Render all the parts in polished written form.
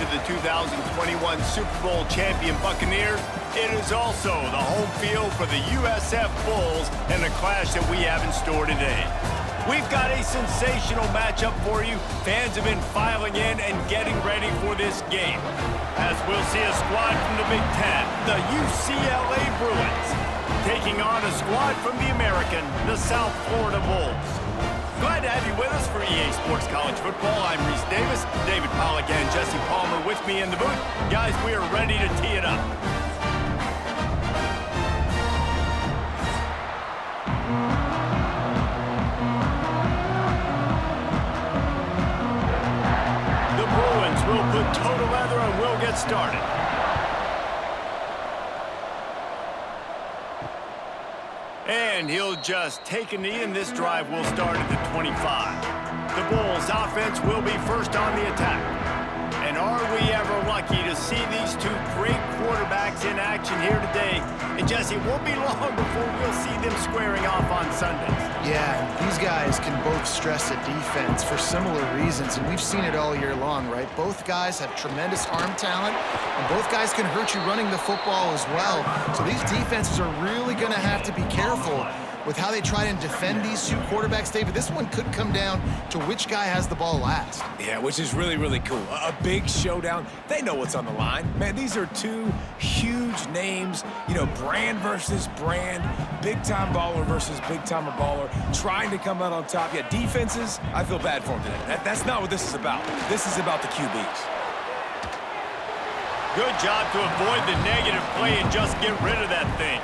to the 2021 Super Bowl champion Buccaneers, it is also the home field for the USF Bulls and the clash that we have in store today. We've got a sensational matchup for you. Fans have been filing in and getting ready for this game, as we'll see a squad from the Big Ten, the UCLA Bruins, taking on a squad from the American, the South Florida Bulls. Glad to have you with us for EA Sports College Football. I'm Reese Davis, David Pollack and Jesse Palmer with me in the booth. Guys, we are ready to tee it up. The Bruins will put toe to leather and we'll get started. And he'll just take a knee, and this drive will start at the 25. The Bulls' offense will be first on the attack. And are we ever lucky to see these two great quarterbacks in action here today? And Jesse, it won't be long before we'll see them squaring off on Sundays. Yeah, these guys can both stress a defense for similar reasons, and we've seen it all year long, right? Both guys have tremendous arm talent, and both guys can hurt you running the football as well. So these defenses are really going to have to be careful with how they try and defend these two quarterbacks, David. This one could come down to which guy has the ball last. Yeah, which is really, really cool. A big showdown. They know what's on the line. Man, these are two huge names, you know, brand versus brand, big-time baller versus big-time baller, trying to come out on top. Yeah, defenses, I feel bad for them today. That's not what this is about. This is about the QBs. Good job to avoid the negative play and just get rid of that thing.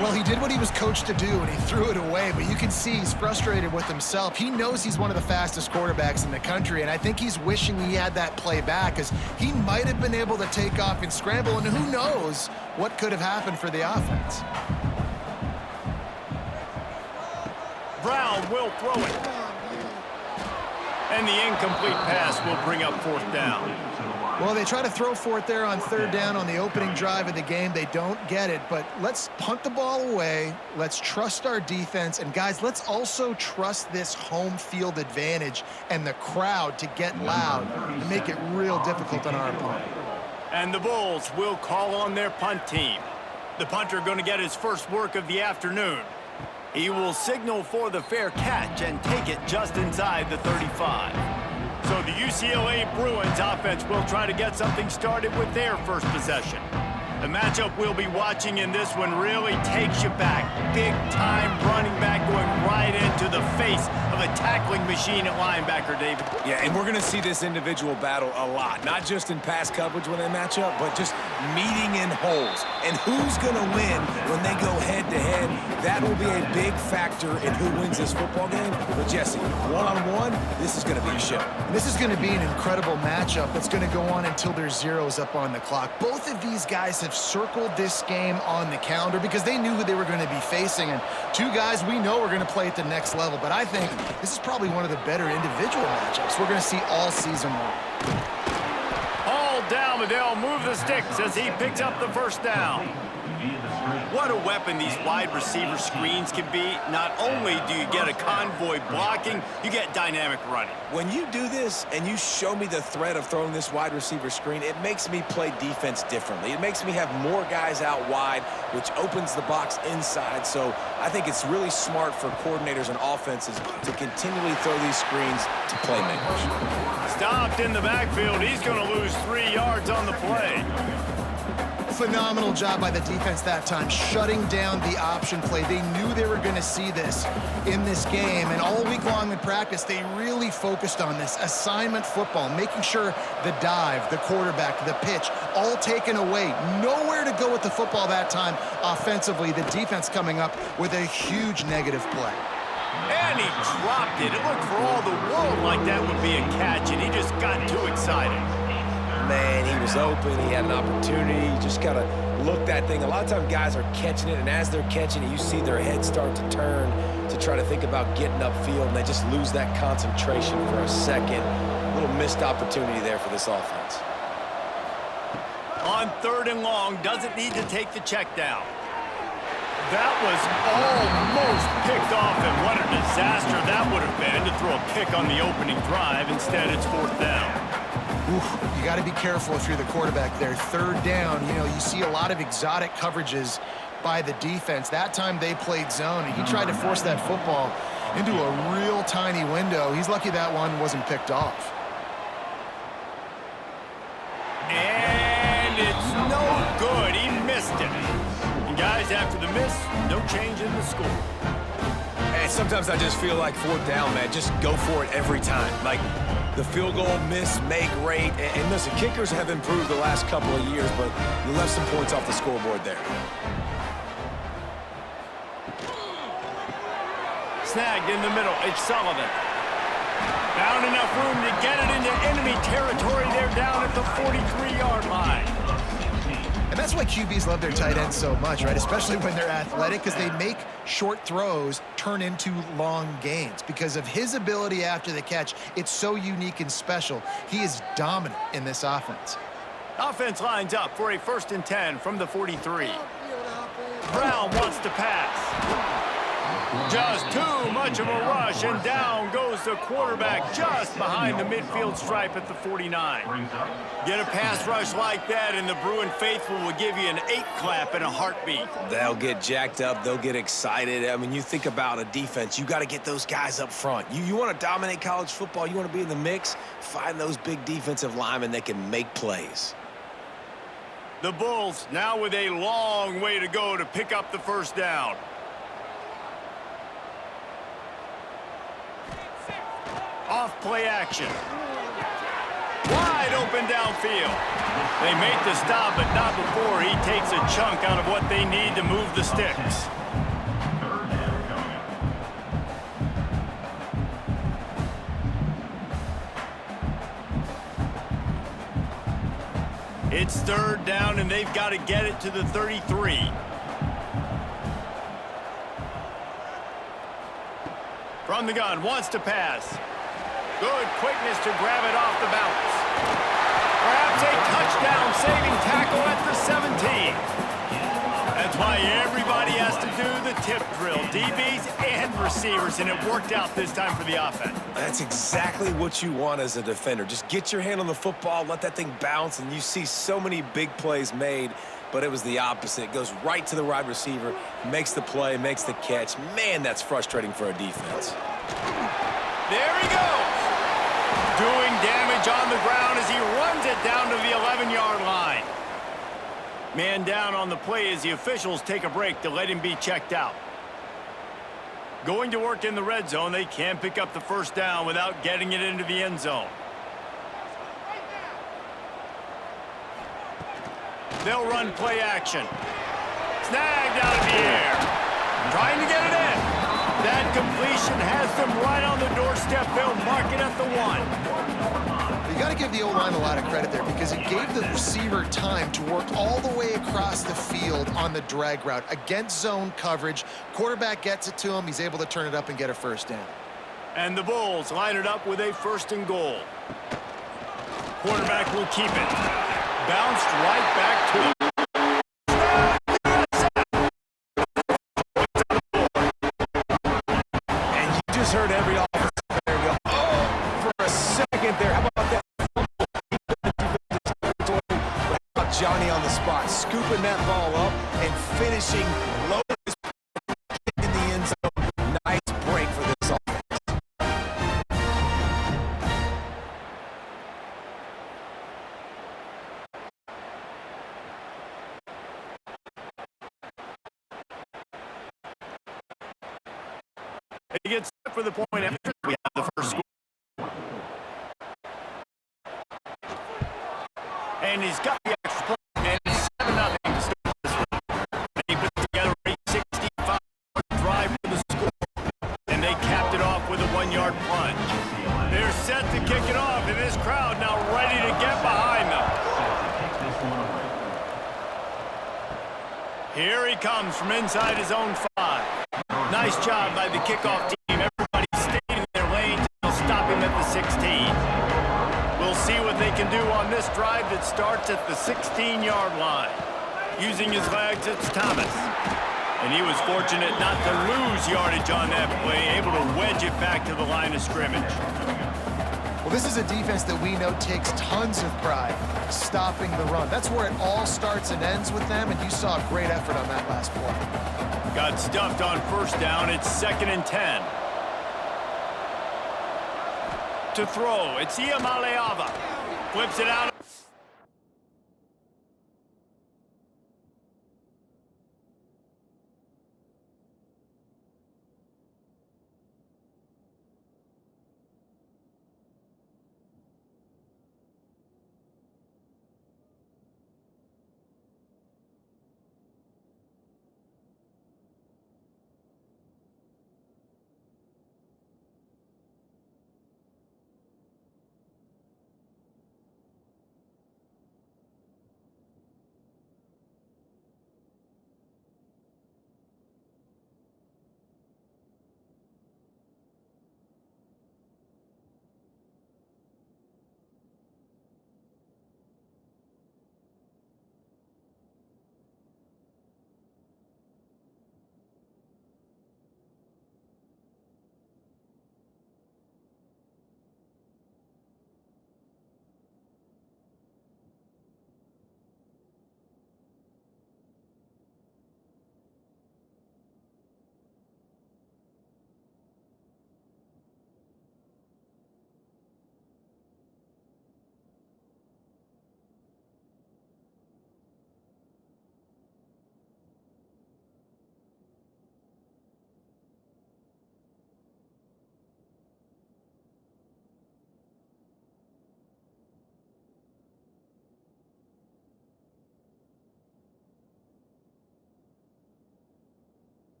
Well, he did what he was coached to do, and he threw it away, but you can see he's frustrated with himself. He knows he's one of the fastest quarterbacks in the country, and I think he's wishing he had that play back, because he might have been able to take off and scramble, and who knows what could have happened for the offense. Brown will throw it. And the incomplete pass will bring up fourth down. Well, they try to throw for it there on third down on the opening drive of the game. They don't get it, but let's punt the ball away. Let's trust our defense. And, guys, let's also trust this home field advantage and the crowd to get loud and make it real difficult on our opponent. And the Bulls will call on their punt team. The punter going to get his first work of the afternoon. He will signal for the fair catch and take it just inside the 35. So the UCLA Bruins offense will try to get something started with their first possession. The matchup we'll be watching in this one really takes you back. Big-time running back going right into the face of a tackling machine at linebacker, David. Yeah, and we're going to see this individual battle a lot, not just in pass coverage when they match up, but just meeting in holes. And who's going to win when they go head-to-head? That will be a big factor in who wins this football game. But, Jesse, one-on-one, this is going to be a show. This is going to be an incredible matchup that's going to go on until there's zeros up on the clock. Both of these guys have circled this game on the calendar because they knew who they were going to be facing. And two guys we know are going to play at the next level. But I think this is probably one of the better individual matchups we're going to see all season long. All down, but they'll move the sticks as he picks up the first down. What a weapon these wide receiver screens can be. Not only do you get a convoy blocking, you get dynamic running. When you do this and you show me the threat of throwing this wide receiver screen, it makes me play defense differently. It makes me have more guys out wide, which opens the box inside. So I think it's really smart for coordinators and offenses to continually throw these screens to playmakers. Stopped in the backfield. He's going to lose 3 yards on the play. Phenomenal job by the defense that time, shutting down the option play. They knew they were going to see this in this game, and all week long in practice, they really focused on this assignment football, making sure the dive, the quarterback, the pitch, all taken away. Nowhere to go with the football that time offensively. The defense coming up with a huge negative play. And he dropped it. It looked for all the world like that would be a catch, and he just got too excited. Man, he was open. He had an opportunity. You just got to look that thing. A lot of times guys are catching it, and as they're catching it, you see their head start to turn to try to think about getting upfield, and they just lose that concentration for a second. A little missed opportunity there for this offense. On third and long, doesn't need to take the check down. That was almost picked off, and what a disaster that would have been to throw a pick on the opening drive. Instead, it's fourth down. You got to be careful if you're the quarterback there. Third down, you know, you see a lot of exotic coverages by the defense. That time they played zone, and he tried to force that football into a real tiny window. He's lucky that one wasn't picked off. And it's no good. He missed it. And guys, after the miss, no change in the score. And sometimes I just feel like fourth down, man, just go for it every time. Like the field goal, miss, make, rate. And listen, kickers have improved the last couple of years, but you left some points off the scoreboard there. Snagged in the middle. It's Sullivan. Found enough room to get it into enemy territory. They're down at the 43-yard line. And that's why QBs love their tight ends so much, right? Especially when they're athletic, because they make short throws turn into long gains. Because of his ability after the catch, it's so unique and special. He is dominant in this offense. Offense lines up for a 1st and 10 from the 43. Brown wants to pass. Just too much of a rush, and down goes the quarterback just behind the midfield stripe at the 49. Get a pass rush like that, and the Bruin faithful will give you an 8-clap and a heartbeat. They'll get jacked up. They'll get excited. I mean, you think about a defense. You got to get those guys up front. You want to dominate college football. You want to be in the mix. Find those big defensive linemen that can make plays. The Bulls now with a long way to go to pick up the 1st down. Off play action. Wide open downfield. They make the stop, but not before he takes a chunk out of what they need to move the sticks. It's 3rd down, and they've got to get it to the 33. From the gun, wants to pass. Good quickness to grab it off the bounce. Perhaps a touchdown-saving tackle at the 17. That's why everybody has to do the tip drill, DBs and receivers, and it worked out this time for the offense. That's exactly what you want as a defender. Just get your hand on the football, let that thing bounce, and you see so many big plays made, but it was the opposite. It goes right to the wide receiver, makes the play, makes the catch. Man, that's frustrating for a defense. There he goes. Doing damage on the ground as he runs it down to the 11-yard line. Man down on the play as the officials take a break to let him be checked out. Going to work in the red zone, they can pick up the 1st down without getting it into the end zone. They'll run play action. Snagged out of the air. Trying to get it in. That completion has them right on the doorstep. They'll mark it at the 1. You got to give the O-line a lot of credit there because it gave the receiver time to work all the way across the field on the drag route against zone coverage. Quarterback gets it to him. He's able to turn it up and get a 1st down. And the Bulls line it up with a 1st and goal. Quarterback will keep it. Bounced right back to him. Heard every offensive player go, oh, for a second there. How about that? How about Johnny on the spot, scooping that ball up and finishing low in the end zone. Nice break for this offense. He gets set for the point after we have the 1st score. And he's got the extra point, and it's 7-0 to start this one. He put together a 65-yard drive for the score, and they capped it off with a 1-yard plunge. They're set to kick it off, and this crowd now ready to get behind them. Here he comes from inside his own 5. Nice job by the kickoff team. Everybody stayed in their lanes. They'll stop him at the 16. We'll see what they can do on this drive that starts at the 16-yard line. Using his legs, it's Thomas. And he was fortunate not to lose yardage on that play, able to wedge it back to the line of scrimmage. Well, this is a defense that we know takes tons of pride stopping the run. That's where it all starts and ends with them, and you saw a great effort on that last play. Got stuffed on first down. It's 2nd and 10. To throw, it's Iamaleava. Flips it out.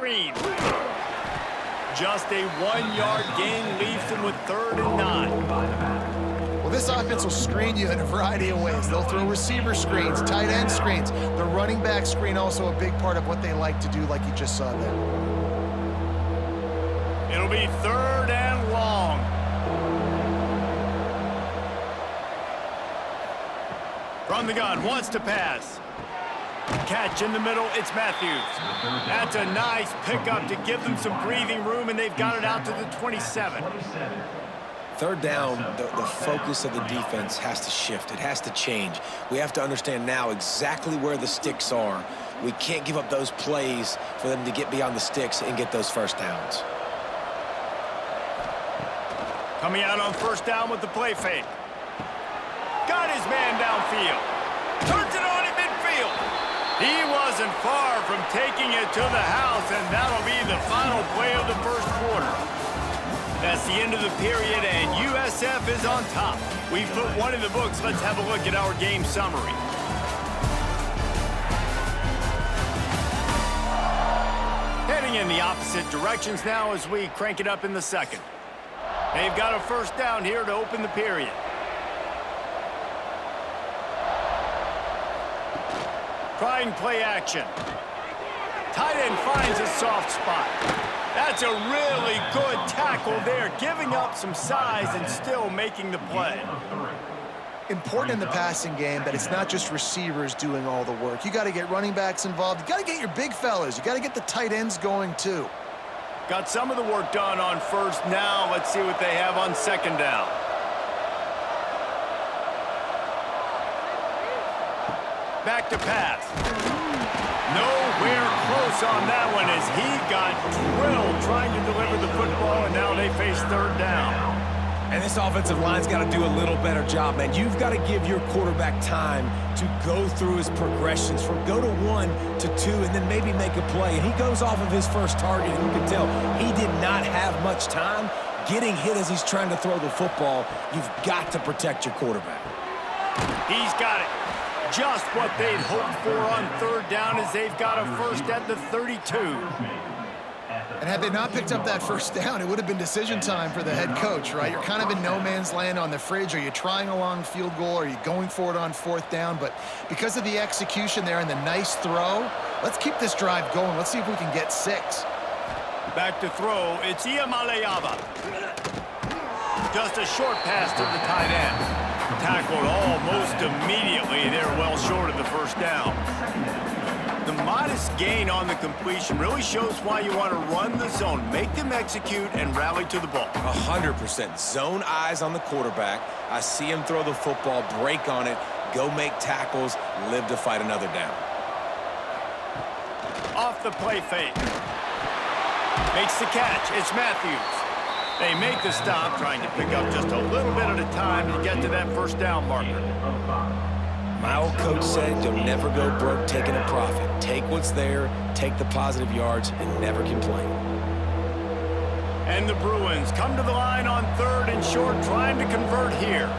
screen. Just a 1-yard gain leaves them with 3rd and 9. Well, this offense will screen you in a variety of ways. They'll throw receiver screens, tight end screens. The running back screen also a big part of what they like to do, like you just saw there. It'll be 3rd and long. From the gun, wants to pass. Catch in the middle, it's Matthews. That's a nice pickup to give them some breathing room, and they've got it out to the 27. 3rd down, the focus of the defense has to shift. It has to change. We have to understand now exactly where the sticks are. We can't give up those plays for them to get beyond the sticks and get those 1st downs. Coming out on 1st down with the play fake. Got his man downfield. Turns it on in midfield. He wasn't far from taking it to the house, and that'll be the final play of the 1st quarter. That's the end of the period, and USF is on top. We've put one in the books. Let's have a look at our game summary. Heading in the opposite directions now as we crank it up in the 2nd. They've got a 1st down here to open the period. Trying play action. Tight end finds a soft spot. That's a really good tackle there, giving up some size and still making the play. Important in the passing game that it's not just receivers doing all the work. You got to get running backs involved. You got to get your big fellas. You got to get the tight ends going too. Got some of the work done on 1st. Now let's see what they have on 2nd down. Back to pass. Nowhere close on that one as he got drilled trying to deliver the football, and now they face 3rd down. And this offensive line's got to do a little better job, man. You've got to give your quarterback time to go through his progressions from go to 1 to 2 and then maybe make a play. And he goes off of his 1st target, and you can tell he did not have much time getting hit as he's trying to throw the football. You've got to protect your quarterback. He's got it. Just what they'd hoped for on 3rd down as they've got a 1st at the 32. And had they not picked up that 1st down, it would have been decision time for the head coach, right? You're kind of in no man's land on the fridge. Are you trying a long field goal? Are you going for it on 4th down? But because of the execution there and the nice throw, let's keep this drive going. Let's see if we can get 6. Back to throw, it's Iamaleava. Just a short pass to the tight end. Tackled almost immediately. They're well short of the 1st down. The modest gain on the completion really shows why you want to run the zone. Make them execute and rally to the ball. 100%. Zone eyes on the quarterback. I see him throw the football, break on it, go make tackles, live to fight another down. Off the play fake. Makes the catch. It's Matthews. They make the stop, trying to pick up just a little bit at a time to get to that 1st down marker. My old coach said you'll never go broke taking a profit. Take what's there, take the positive yards, and never complain. And the Bruins come to the line on 3rd and short, trying to convert here.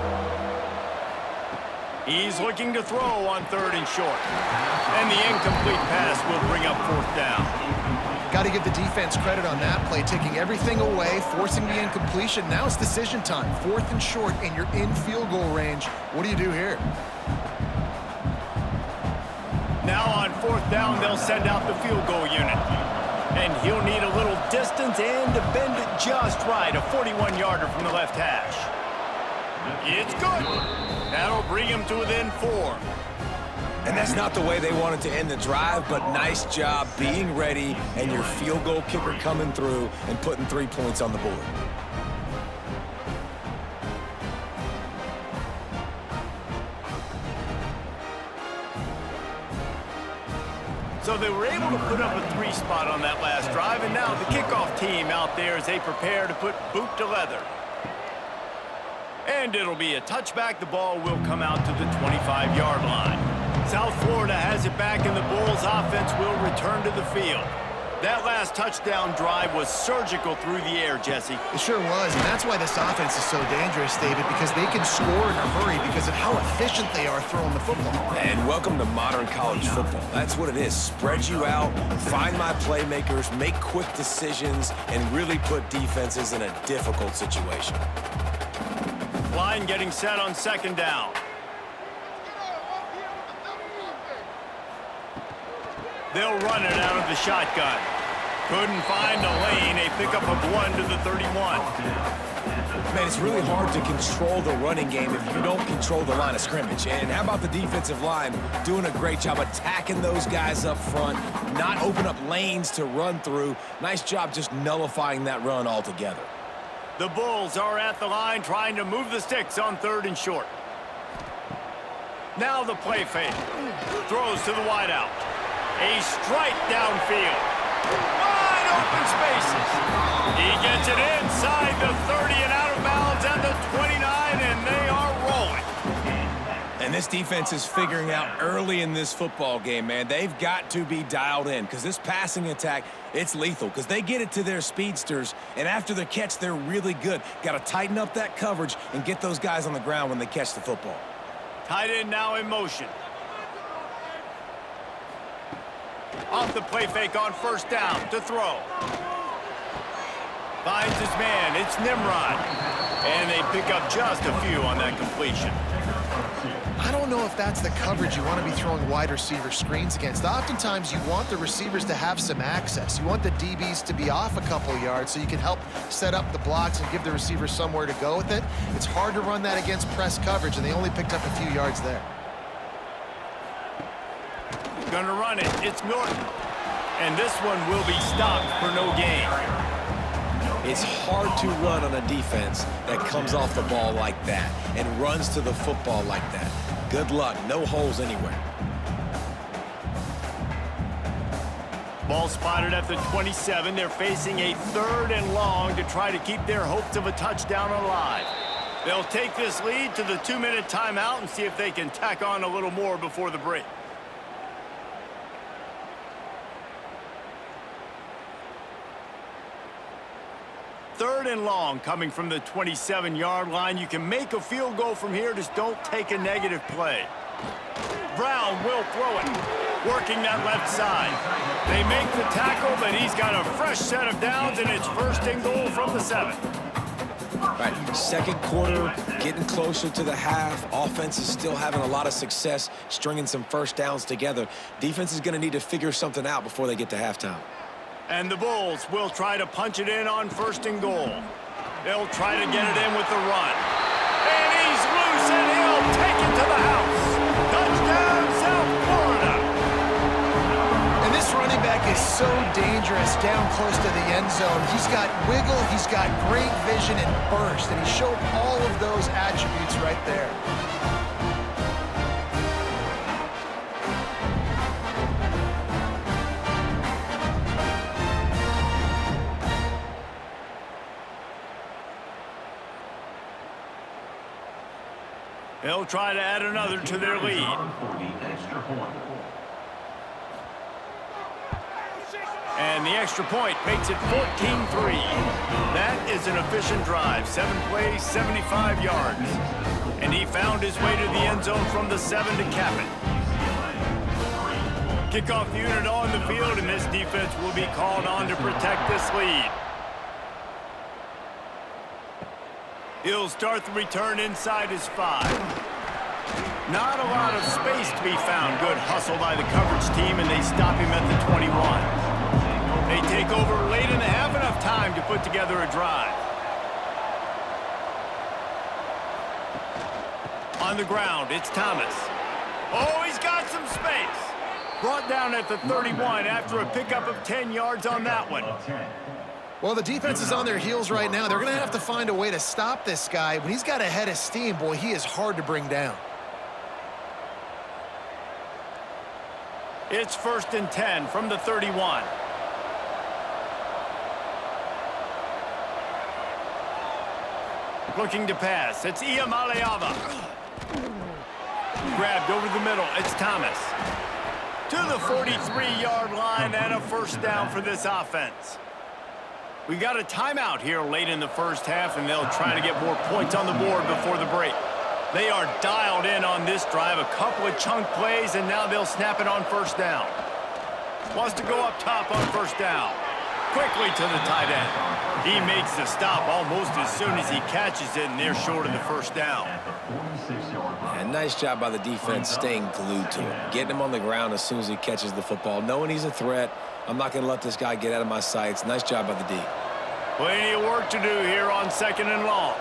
He's looking to throw on 3rd and short. And the incomplete pass will bring up 4th down. Got to give the defense credit on that play, taking everything away, forcing the incompletion. Now it's decision time. 4th and short, and you're in field goal range. What do you do here? Now on 4th down, they'll send out the field goal unit. And he'll need a little distance and to bend it just right. A 41-yarder from the left hash. It's good. That'll bring him to within 4. And that's not the way they wanted to end the drive, but nice job being ready and your field goal kicker coming through and putting 3 points on the board. So they were able to put up a 3 spot on that last drive, and now the kickoff team out there as they prepare to put boot to leather. And it'll be a touchback. The ball will come out to the 25-yard line. South Florida has it back, and the Bulls offense will return to the field. That last touchdown drive was surgical through the air, Jesse. It sure was, and that's why this offense is so dangerous, David, because they can score in a hurry because of how efficient they are throwing the football. And welcome to modern college football. That's what it is. Spread you out, find my playmakers, make quick decisions, and really put defenses in a difficult situation. Line getting set on second down. They'll run it out of the shotgun. Couldn't find a lane. A pickup of 1 to the 31. Man, it's really hard to control the running game if you don't control the line of scrimmage. And how about the defensive line doing a great job attacking those guys up front, not open up lanes to run through. Nice job just nullifying that run altogether. The Bulls are at the line trying to move the sticks on 3rd and short. Now the play fake. Throws to the wideout. A strike downfield. Wide open spaces. He gets it inside the 30 and out of bounds at the 29, and they are rolling. And this defense is figuring out early in this football game, man. They've got to be dialed in because this passing attack, it's lethal because they get it to their speedsters, and after the catch, they're really good. Got to tighten up that coverage and get those guys on the ground when they catch the football. Tight end now in motion. Off the play fake on 1st down to throw. Finds his man. It's Nimrod. And they pick up just a few on that completion. I don't know if that's the coverage you want to be throwing wide receiver screens against. Oftentimes, you want the receivers to have some access. You want the DBs to be off a couple yards so you can help set up the blocks and give the receivers somewhere to go with it. It's hard to run that against press coverage, and they only picked up a few yards there. Gonna run it. It's Norton. And this one will be stopped for no gain. It's hard to run on a defense that comes off the ball like that and runs to the football like that. Good luck. No holes anywhere. Ball spotted at the 27. They're facing a 3rd and long to try to keep their hopes of a touchdown alive. They'll take this lead to the 2-minute timeout and see if they can tack on a little more before the break. Third and long coming from the 27-yard line. You can make a field goal from here, just don't take a negative play. Brown will throw it, working that left side. They make the tackle, but he's got a fresh set of downs, and it's 1st and goal from the 7. All right, 2nd quarter, getting closer to the half. Offense is still having a lot of success stringing some 1st downs together. Defense is going to need to figure something out before they get to halftime. And the Bulls will try to punch it in on 1st and goal. They'll try to get it in with the run. And he's loose, and he'll take it to the house. Touchdown, South Florida. And this running back is so dangerous down close to the end zone. He's got wiggle, he's got great vision and burst, and he showed all of those attributes right there. They'll try to add another to their lead. And the extra point makes it 14-3. That is an efficient drive. 7 plays, 75 yards. And he found his way to the end zone from the 7 to cap it. Kickoff unit on the field, and this defense will be called on to protect this lead. He'll start the return inside his 5. Not a lot of space to be found. Good hustle by the coverage team, and they stop him at the 21. They take over late in the half, enough time to put together a drive. On the ground, it's Thomas. Oh, he's got some space. Brought down at the 31 after a pickup of 10 yards on that one. Well, the defense is on their heels right now. They're going to have to find a way to stop this guy. When he's got a head of steam, boy, he is hard to bring down. It's 1st and 10 from the 31. Looking to pass. It's Iamaleava. Grabbed over the middle. It's Thomas. to the 43-yard line and a first down for this offense. We got a timeout here late in the first half, and they'll try to get more points on the board before the break. They are dialed in on this drive, a couple of chunk plays, and now they'll snap it on first down. Wants to go up top on first down. Quickly to the tight end. He makes the stop almost as soon as he catches it, and they're short of the first down. And nice job by the defense staying glued to him, getting him on the ground as soon as he catches the football, knowing he's a threat. I'm not going to let this guy get out of my sights. Nice job by the D. Plenty of work to do here on 2nd and long.